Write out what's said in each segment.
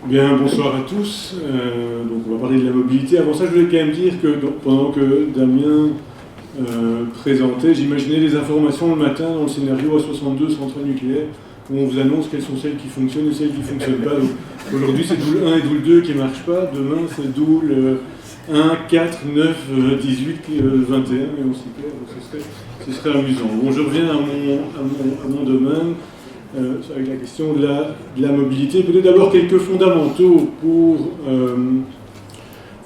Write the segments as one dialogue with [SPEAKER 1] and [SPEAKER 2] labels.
[SPEAKER 1] Bien, bonsoir à tous. Donc on va parler de la mobilité. Avant ça, je voulais quand même dire que pendant que Damien présentait, j'imaginais les informations le matin dans le scénario A62 centrales nucléaires, où on vous annonce quelles sont celles qui fonctionnent et celles qui ne fonctionnent pas. Donc, aujourd'hui, c'est Doul 1 et Doul 2 qui ne marchent pas. Demain, c'est Doul 1, 4, 9, 18, 21, et aussi clair. Donc ce serait amusant. Bon, je reviens à mon domaine. Avec la question de la mobilité. Peut-être d'abord quelques fondamentaux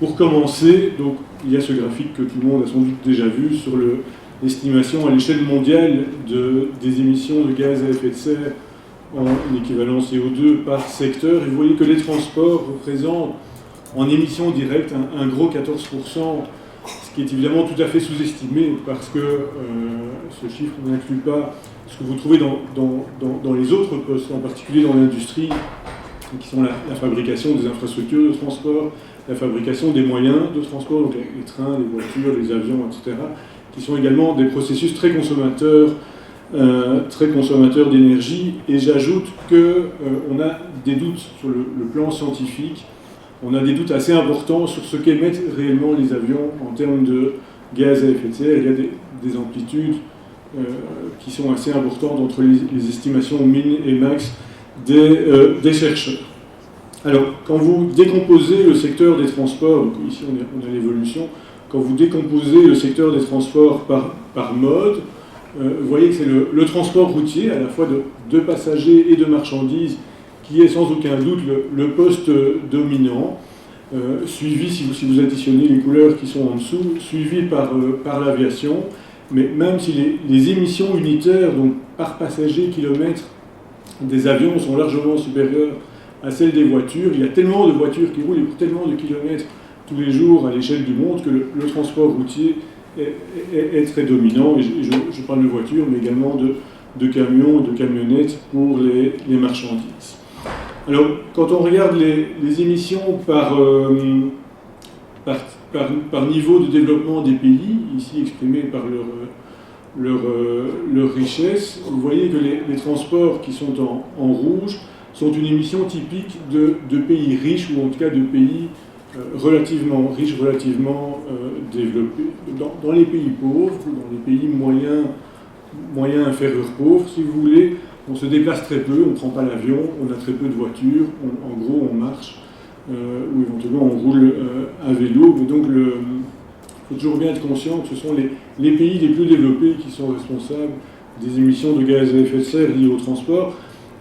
[SPEAKER 1] pour commencer. Donc, il y a ce graphique que tout le monde a sans doute déjà vu sur l'estimation à l'échelle mondiale des émissions de gaz à effet de serre en équivalent CO2 par secteur. Et vous voyez que les transports représentent en émissions directes un gros 14%, ce qui est évidemment tout à fait sous-estimé parce que ce chiffre n'inclut pas ce que vous trouvez dans les autres postes, en particulier dans l'industrie, qui sont la fabrication des infrastructures de transport, la fabrication des moyens de transport, donc les trains, les voitures, les avions, etc., qui sont également des processus très consommateurs d'énergie. Et j'ajoute qu'on a des doutes sur le plan scientifique, on a des doutes assez importants sur ce qu'émettent réellement les avions en termes de gaz à effet de serre. Il y a des amplitudes qui sont assez importantes entre les estimations min et max des chercheurs. Alors, quand vous décomposez le secteur des transports, donc ici on a l'évolution, quand vous décomposez le secteur des transports par mode, vous voyez que c'est le transport routier, à la fois de passagers et de marchandises, qui est sans aucun doute le poste dominant, suivi, si vous additionnez les couleurs qui sont en dessous, suivi par l'aviation. Mais même si les émissions unitaires, donc par passager kilomètre des avions, sont largement supérieures à celles des voitures, il y a tellement de voitures qui roulent et pour tellement de kilomètres tous les jours à l'échelle du monde que le transport routier est très dominant. Et je parle de voitures, mais également de camions et de camionnettes pour les marchandises. Alors, quand on regarde les émissions par niveau de développement des pays, ici exprimés par leur richesse, vous voyez que les transports qui sont en rouge sont une émission typique de pays riches, ou en tout cas de pays relativement riches, relativement développés. Dans les pays pauvres, ou dans les pays moyens inférieurs pauvres, si vous voulez, on se déplace très peu, on ne prend pas l'avion, on a très peu de voitures, en gros on marche, ou éventuellement on roule à vélo. Mais donc il faut toujours bien être conscient que ce sont les pays les plus développés qui sont responsables des émissions de gaz à effet de serre liées au transport.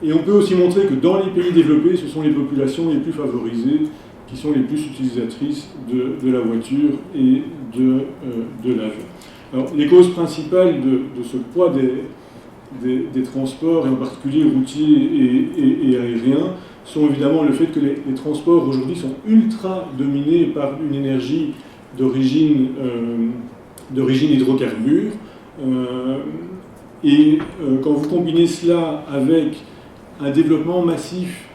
[SPEAKER 1] Et on peut aussi montrer que dans les pays développés, ce sont les populations les plus favorisées qui sont les plus utilisatrices de la voiture et de l'avion. Alors, les causes principales de ce poids des transports, et en particulier routiers et aériens, sont évidemment le fait que les transports aujourd'hui sont ultra dominés par une énergie d'origine hydrocarbure. Quand vous combinez cela avec un développement massif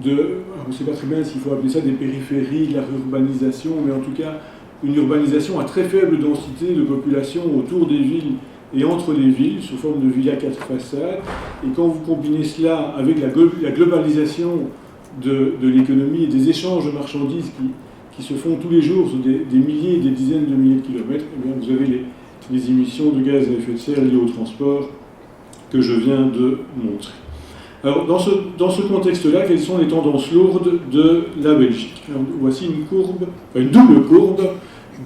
[SPEAKER 1] je ne sais pas très bien s'il faut appeler ça des périphéries, de la réurbanisation, mais en tout cas une urbanisation à très faible densité de population autour des villes et entre les villes, sous forme de villas 4 façades. Et quand vous combinez cela avec la globalisation de l'économie et des échanges de marchandises qui se font tous les jours sur des milliers et des dizaines de milliers de kilomètres, eh bien vous avez les émissions de gaz à effet de serre liées au transport que je viens de montrer. Alors, dans ce contexte-là, quelles sont les tendances lourdes de la Belgique? Alors, voici une double courbe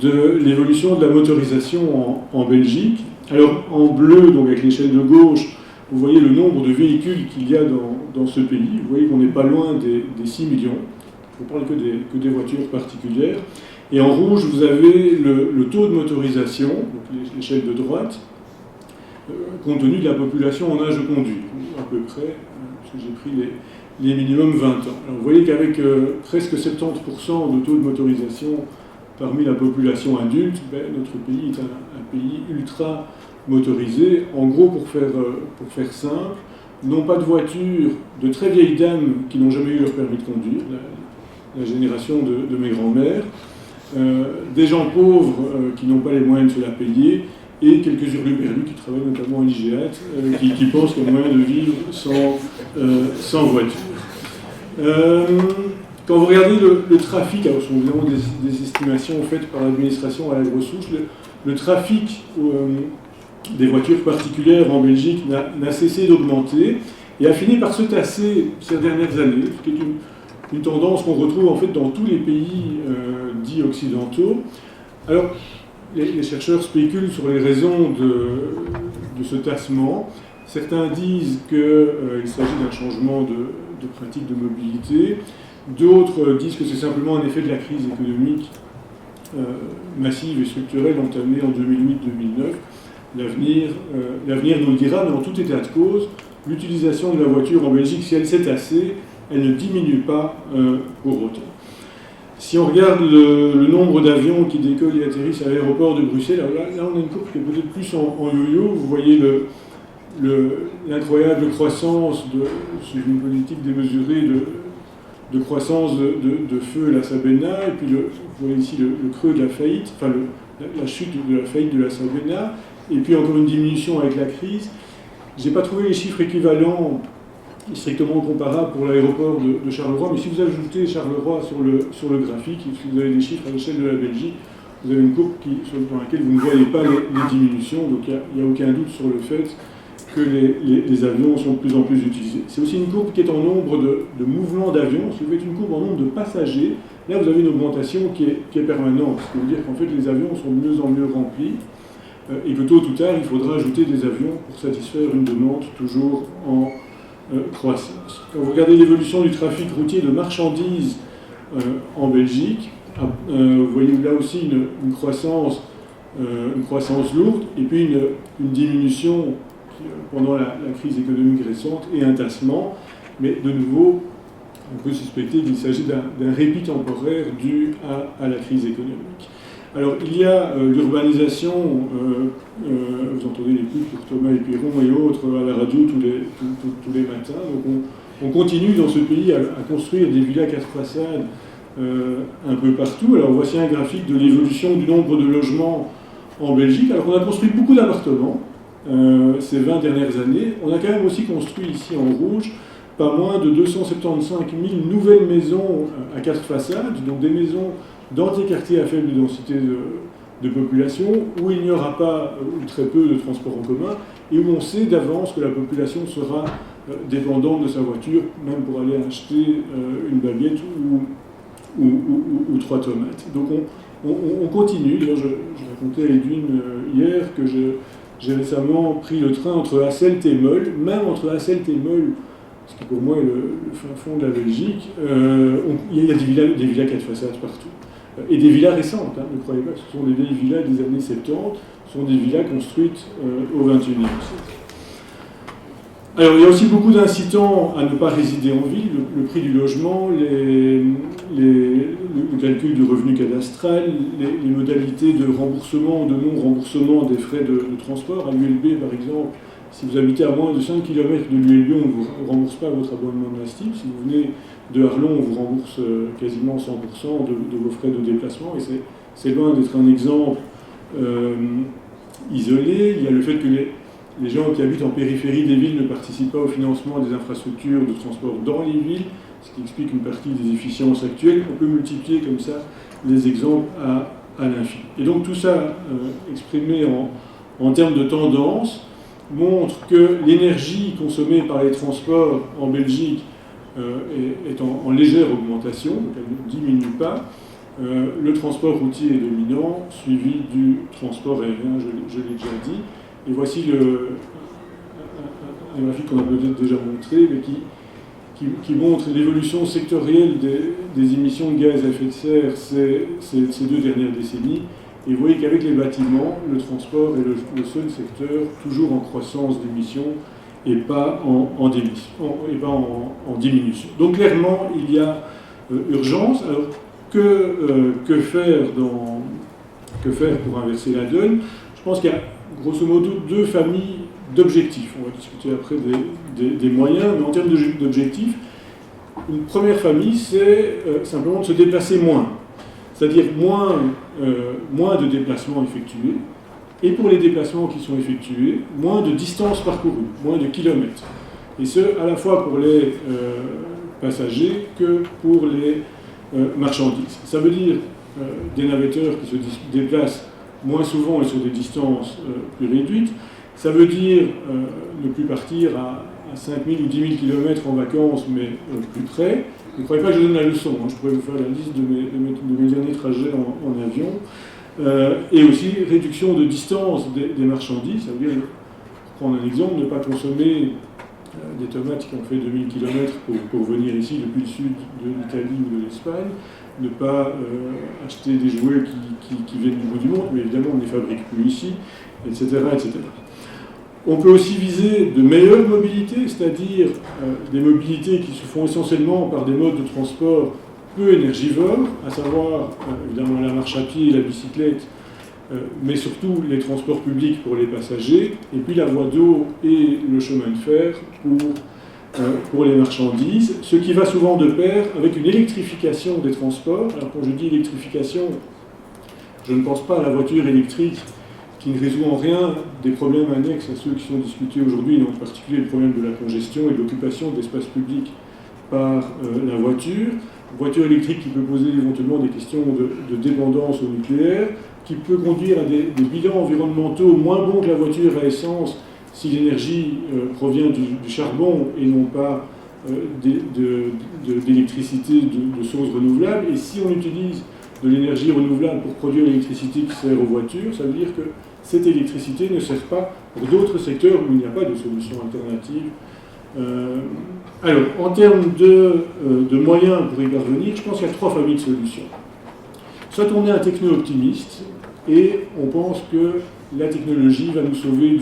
[SPEAKER 1] de l'évolution de la motorisation en Belgique. Alors, en bleu, donc avec l'échelle de gauche, vous voyez le nombre de véhicules qu'il y a dans ce pays. Vous voyez qu'on n'est pas loin des 6 millions. Je ne parle que des voitures particulières. Et en rouge, vous avez le taux de motorisation, donc l'échelle de droite, compte tenu de la population en âge de conduire, à peu près, parce que j'ai pris les minimums 20 ans. Alors vous voyez qu'avec presque 70% de taux de motorisation parmi la population adulte, notre pays est un pays ultra motorisé. En gros, pour faire simple, non pas de voitures, de très vieilles dames qui n'ont jamais eu leur permis de conduire, la génération de mes grands-mères, des gens pauvres qui n'ont pas les moyens de se la payer, et quelques hurluberlus qui travaillent notamment à l'IGEAT, qui pensent qu'il y a moyen de vivre sans voiture. Quand vous regardez le trafic, alors ce sont évidemment des estimations faites par l'administration à la grosse souche, le trafic des voitures particulières en Belgique n'a cessé d'augmenter et a fini par se tasser ces dernières années, ce qui est une tendance qu'on retrouve en fait dans tous les pays dits occidentaux. Alors, les chercheurs spéculent sur les raisons de ce tassement. Certains disent qu'il s'agit d'un changement de pratique de mobilité. D'autres disent que c'est simplement un effet de la crise économique massive et structurelle entamée en 2008-2009. L'avenir nous le dira, mais en tout état de cause, l'utilisation de la voiture en Belgique, si elle s'est tassée, elle ne diminue pas pour autant. Si on regarde le nombre d'avions qui décollent et atterrissent à l'aéroport de Bruxelles, alors là on a une courbe qui est peut-être plus en yo-yo. Vous voyez l'incroyable croissance, suivant une politique démesurée, de croissance de feu la Sabena, et puis vous voyez ici le creux de la faillite, enfin la chute de la faillite de la Sabena, et puis encore une diminution avec la crise. Je n'ai pas trouvé les chiffres équivalents strictement comparables pour l'aéroport de Charleroi, mais si vous ajoutez Charleroi sur le graphique, si vous avez des chiffres à l'échelle de la Belgique, vous avez une courbe dans laquelle vous ne voyez pas les diminutions, donc il n'y a aucun doute sur le fait que les avions sont de plus en plus utilisés. C'est aussi une courbe qui est en nombre de mouvements d'avions. Si vous faites une courbe en nombre de passagers, là vous avez une augmentation qui est permanente, ce qui veut dire qu'en fait les avions sont de mieux en mieux remplis, et que tôt ou tard il faudra ajouter des avions pour satisfaire une demande toujours en croissance. Quand vous regardez l'évolution du trafic routier de marchandises en Belgique, vous voyez là aussi une croissance lourde, et puis une diminution pendant la crise économique récente et un tassement, mais de nouveau, on peut suspecter qu'il s'agit d'un répit temporaire dû à la crise économique. Alors, il y a l'urbanisation, vous entendez les pubs pour Thomas et Piron et autres à la radio tous les matins, donc on continue dans ce pays à construire des villas 4 façades un peu partout. Alors, voici un graphique de l'évolution du nombre de logements en Belgique. Alors, on a construit beaucoup d'appartements ces 20 dernières années. On a quand même aussi construit ici en rouge pas moins de 275 000 nouvelles maisons à 4 façades, donc des maisons dans des quartiers à faible densité de population, où il n'y aura pas ou très peu de transports en commun, et où on sait d'avance que la population sera dépendante de sa voiture, même pour aller acheter une baguette ou 3 tomates. Donc on continue. D'ailleurs, je racontais à Edwin hier que j'ai récemment pris le train entre Hasselt et Meul. Même entre Hasselt et Meul, ce qui pour moi est le fin fond de la Belgique, il y a des villas 4 façades partout. Et des villas récentes, hein, ne croyez pas que ce sont des vieilles villas des années 70, ce sont des villas construites au XXIe siècle. Alors il y a aussi beaucoup d'incitants à ne pas résider en ville, le prix du logement, le calcul du revenu cadastral, les modalités de remboursement ou de non-remboursement des frais de transport. À l'ULB par exemple, si vous habitez à moins de 5 km de l'ULB, on ne vous rembourse pas votre abonnement de la STIB. Si vous venez de Arlon, on vous rembourse quasiment 100% de vos frais de déplacement. Et c'est loin d'être un exemple isolé. Il y a le fait que les gens qui habitent en périphérie des villes ne participent pas au financement des infrastructures de transport dans les villes, ce qui explique une partie des efficiences actuelles. On peut multiplier comme ça les exemples à l'infini. Et donc tout ça, exprimé en termes de tendance, montre que l'énergie consommée par les transports en Belgique est en légère augmentation, donc elle ne diminue pas. Le transport routier est dominant, suivi du transport aérien, je l'ai déjà dit. Et voici un graphique qu'on a peut-être déjà montré, mais qui montre l'évolution sectorielle des émissions de gaz à effet de serre ces 2 dernières décennies. Et vous voyez qu'avec les bâtiments, le transport est le seul secteur toujours en croissance d'émissions et pas en diminution. Donc clairement, il y a urgence. Alors que faire pour inverser la donne? Je pense qu'il y a grosso modo 2 familles d'objectifs. On va discuter après des moyens, mais en termes d'objectifs, une première famille, c'est simplement de se déplacer moins. C'est-à-dire moins de déplacements effectués, et pour les déplacements qui sont effectués, moins de distances parcourues, moins de kilomètres. Et ce, à la fois pour les passagers que pour les marchandises. Ça veut dire des navetteurs qui se déplacent moins souvent et sur des distances plus réduites. Ça veut dire ne plus partir à 5 000 ou 10 000 km en vacances, mais plus près. Ne croyez pas que je donne la leçon, hein. Je pourrais vous faire la liste de mes derniers trajets en avion. Et aussi réduction de distance des marchandises. Ça veut dire, pour prendre un exemple, ne pas consommer des tomates qui ont fait 2000 km pour venir ici depuis le sud de l'Italie ou de l'Espagne, ne pas acheter des jouets qui viennent du bout du monde, mais évidemment on ne les fabrique plus ici, etc., etc. On peut aussi viser de meilleures mobilités, c'est-à-dire des mobilités qui se font essentiellement par des modes de transport peu énergivores, à savoir évidemment la marche à pied et la bicyclette, mais surtout les transports publics pour les passagers, et puis la voie d'eau et le chemin de fer pour les marchandises, ce qui va souvent de pair avec une électrification des transports. Alors quand je dis électrification, je ne pense pas à la voiture électrique qui ne résout en rien des problèmes annexes à ceux qui sont discutés aujourd'hui, en particulier le problème de la congestion et de l'occupation de l'espace public par la voiture. Voiture électrique qui peut poser éventuellement des questions de dépendance au nucléaire, qui peut conduire à des bilans environnementaux moins bons que la voiture à essence si l'énergie provient du charbon et non pas d'électricité de sources renouvelables. Et si on utilise de l'énergie renouvelable pour produire l'électricité qui sert aux voitures, ça veut dire que cette électricité ne sert pas pour d'autres secteurs où il n'y a pas de solution alternative. Alors, en termes de moyens pour y parvenir, je pense qu'il y a 3 familles de solutions. Soit on est un techno-optimiste et on pense que la technologie va nous sauver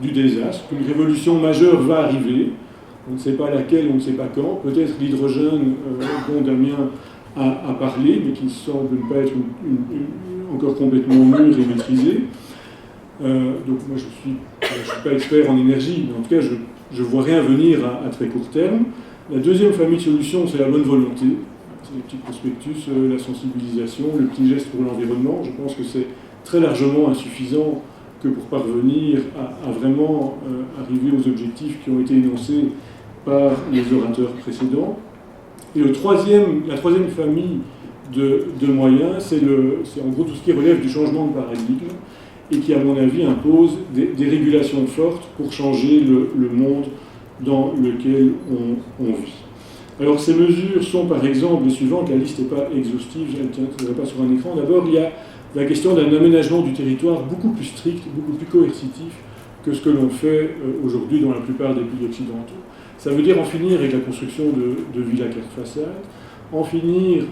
[SPEAKER 1] du désastre, qu'une révolution majeure va arriver, on ne sait pas laquelle, on ne sait pas quand, peut-être l'hydrogène dont Damien a parlé, mais qui semble ne pas être encore complètement mûr et maîtrisé. Donc moi je ne suis pas expert en énergie, mais en tout cas je ne vois rien venir à très court terme. La deuxième famille de solutions, c'est la bonne volonté. C'est les petits prospectus, la sensibilisation, le petit geste pour l'environnement. Je pense que c'est très largement insuffisant que pour parvenir à vraiment arriver aux objectifs qui ont été énoncés par les orateurs précédents. Et la troisième famille de moyens, c'est en gros tout ce qui relève du changement de paradigme et qui, à mon avis, impose des régulations fortes pour changer le monde dans lequel on vit. Alors ces mesures sont par exemple les suivantes, la liste n'est pas exhaustive, je ne tiendrai pas sur un écran. D'abord, il y a la question d'un aménagement du territoire beaucoup plus strict, beaucoup plus coercitif que ce que l'on fait aujourd'hui dans la plupart des pays occidentaux. Ça veut dire en finir avec la construction de villas carte façade, en finir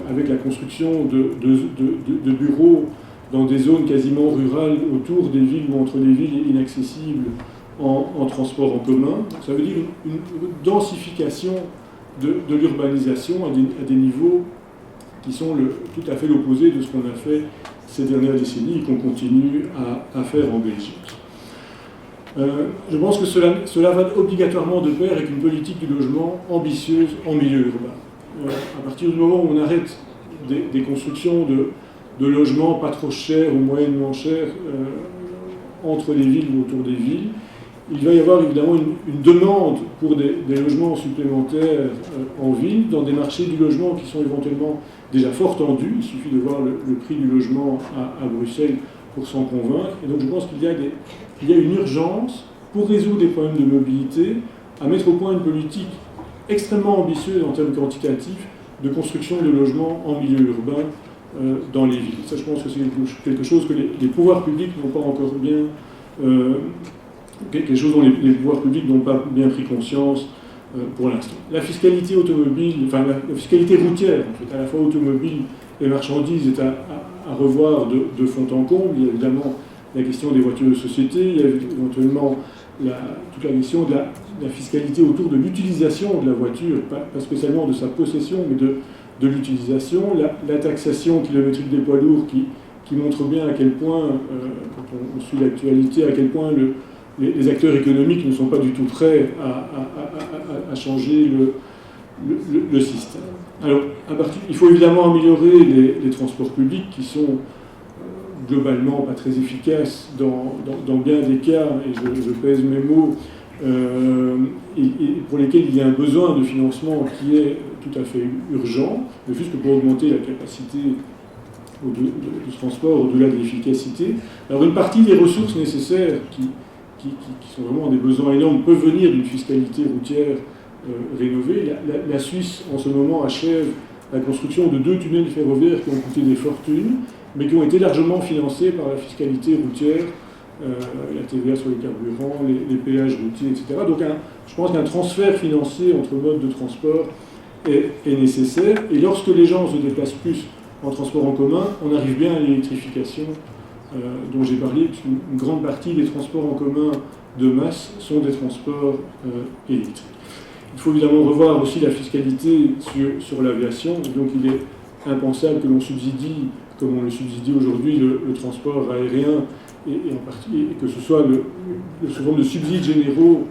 [SPEAKER 1] avec la construction de bureaux dans des zones quasiment rurales autour des villes ou entre les villes inaccessibles en transport en commun. Ça veut dire une densification de l'urbanisation à des niveaux qui sont tout à fait l'opposé de ce qu'on a fait ces dernières décennies et qu'on continue à faire en Belgique. Je pense que cela va obligatoirement de pair avec une politique du logement ambitieuse en milieu urbain. À partir du moment où on arrête des constructions de logements pas trop chers ou moyennement chers entre les villes ou autour des villes, il va y avoir évidemment une demande pour des logements supplémentaires en ville, dans des marchés du logement qui sont éventuellement déjà fort tendus. Il suffit de voir le prix du logement à Bruxelles pour s'en convaincre. Et donc je pense qu'il y a une urgence, pour résoudre des problèmes de mobilité, à mettre au point une politique extrêmement ambitieuse en termes quantitatifs de construction de logements en milieu urbain dans les villes. Ça, je pense que c'est quelque chose que les pouvoirs publics n'ont pas encore bien... quelque chose dont les pouvoirs publics n'ont pas bien pris conscience pour l'instant. La fiscalité automobile, enfin la fiscalité routière, en fait, à la fois automobile et marchandises, est à revoir de fond en comble. Il y a évidemment la question des voitures de société, il y a éventuellement toute la question de la fiscalité autour de l'utilisation de la voiture, pas spécialement de sa possession, mais de l'utilisation, la taxation kilométrique des poids lourds qui montre bien à quel point, quand on suit l'actualité, à quel point les acteurs économiques ne sont pas du tout prêts à changer le système. Alors, il faut évidemment améliorer les transports publics qui sont globalement pas très efficaces dans bien des cas, et je pèse mes mots, et pour lesquels il y a un besoin de financement qui est tout à fait urgent, ne fût-ce que pour augmenter la capacité de transport au-delà de l'efficacité. Alors une partie des ressources nécessaires qui sont vraiment des besoins énormes peuvent venir d'une fiscalité routière rénovée. La Suisse en ce moment achève la construction de 2 tunnels ferroviaires qui ont coûté des fortunes, mais qui ont été largement financés par la fiscalité routière, la TVA sur les carburants, les péages routiers, etc. Donc je pense qu'un transfert financier entre modes de transport est nécessaire. Et lorsque les gens se déplacent plus en transport en commun, on arrive bien à l'électrification dont j'ai parlé, puisqu'une grande partie des transports en commun de masse sont des transports électriques. Il faut évidemment revoir aussi la fiscalité sur l'aviation. Donc il est impensable que l'on subsidie, comme on le subsidie aujourd'hui, le transport aérien, et en partie, et que ce soit sous forme de subsides généraux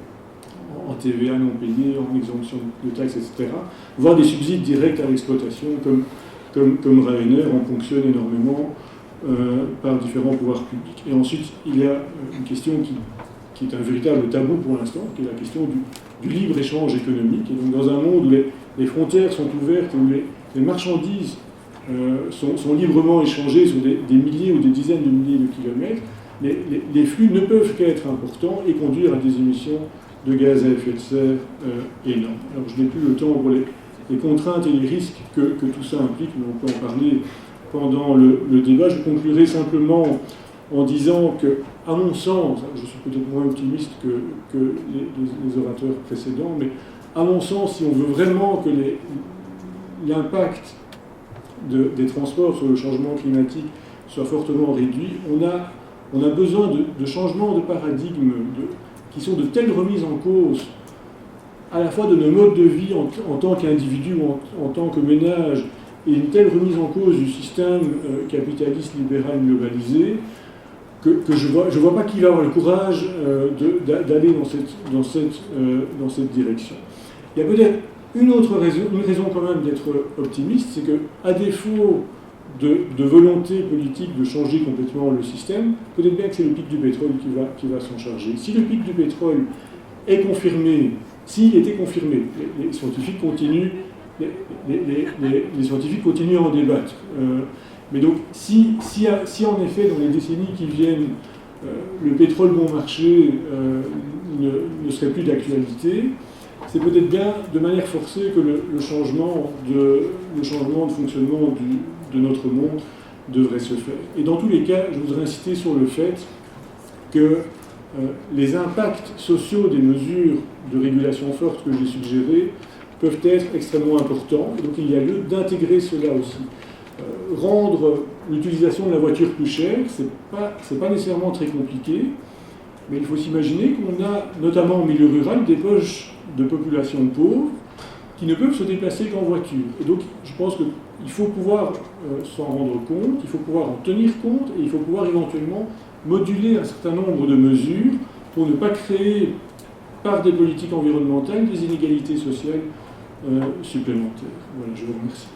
[SPEAKER 1] en TVA non payée, en exemption de taxes, etc., voire des subsides directs à l'exploitation, comme Ryanair en ponctionne énormément par différents pouvoirs publics. Et ensuite, il y a une question qui est un véritable tabou pour l'instant, qui est la question du libre-échange économique. Et donc dans un monde où les frontières sont ouvertes et où les marchandises sont librement échangées sur des milliers ou des dizaines de milliers de kilomètres, les flux ne peuvent qu'être importants et conduire à des émissions de gaz à effet de serre énormes. Alors je n'ai plus le temps pour les contraintes et les risques que tout ça implique, mais on peut en parler pendant le débat. Je conclurai simplement en disant que, à mon sens, je suis peut-être moins optimiste que les orateurs précédents, mais à mon sens, si on veut vraiment que l'impact des transports sur le changement climatique soit fortement réduit, on a besoin de changements de paradigme qui sont de telles remises en cause à la fois de nos modes de vie en tant qu'individu ou en tant que ménage, et une telle remise en cause du système capitaliste libéral globalisé, que je vois pas qui va avoir le courage d'aller dans cette direction. Il y a peut-être une raison quand même d'être optimiste, c'est qu'à défaut de volonté politique de changer complètement le système, peut-être bien que c'est le pic du pétrole qui va s'en charger. Si le pic du pétrole est confirmé, s'il était confirmé, les scientifiques continuent, les scientifiques continuent à en débattre. Mais donc, si en effet, dans les décennies qui viennent, le pétrole bon marché ne serait plus d'actualité, c'est peut-être bien de manière forcée que le changement de fonctionnement de notre monde devrait se faire. Et dans tous les cas, je voudrais insister sur le fait que les impacts sociaux des mesures de régulation forte que j'ai suggérées peuvent être extrêmement importants. Et donc il y a lieu d'intégrer cela aussi. Rendre l'utilisation de la voiture plus chère, c'est pas nécessairement très compliqué, mais il faut s'imaginer qu'on a, notamment au milieu rural, des poches de population pauvre qui ne peuvent se déplacer qu'en voiture. Et donc je pense qu'il faut pouvoir s'en rendre compte, il faut pouvoir en tenir compte, et il faut pouvoir éventuellement moduler un certain nombre de mesures pour ne pas créer, par des politiques environnementales, des inégalités sociales supplémentaires. Voilà, je vous remercie.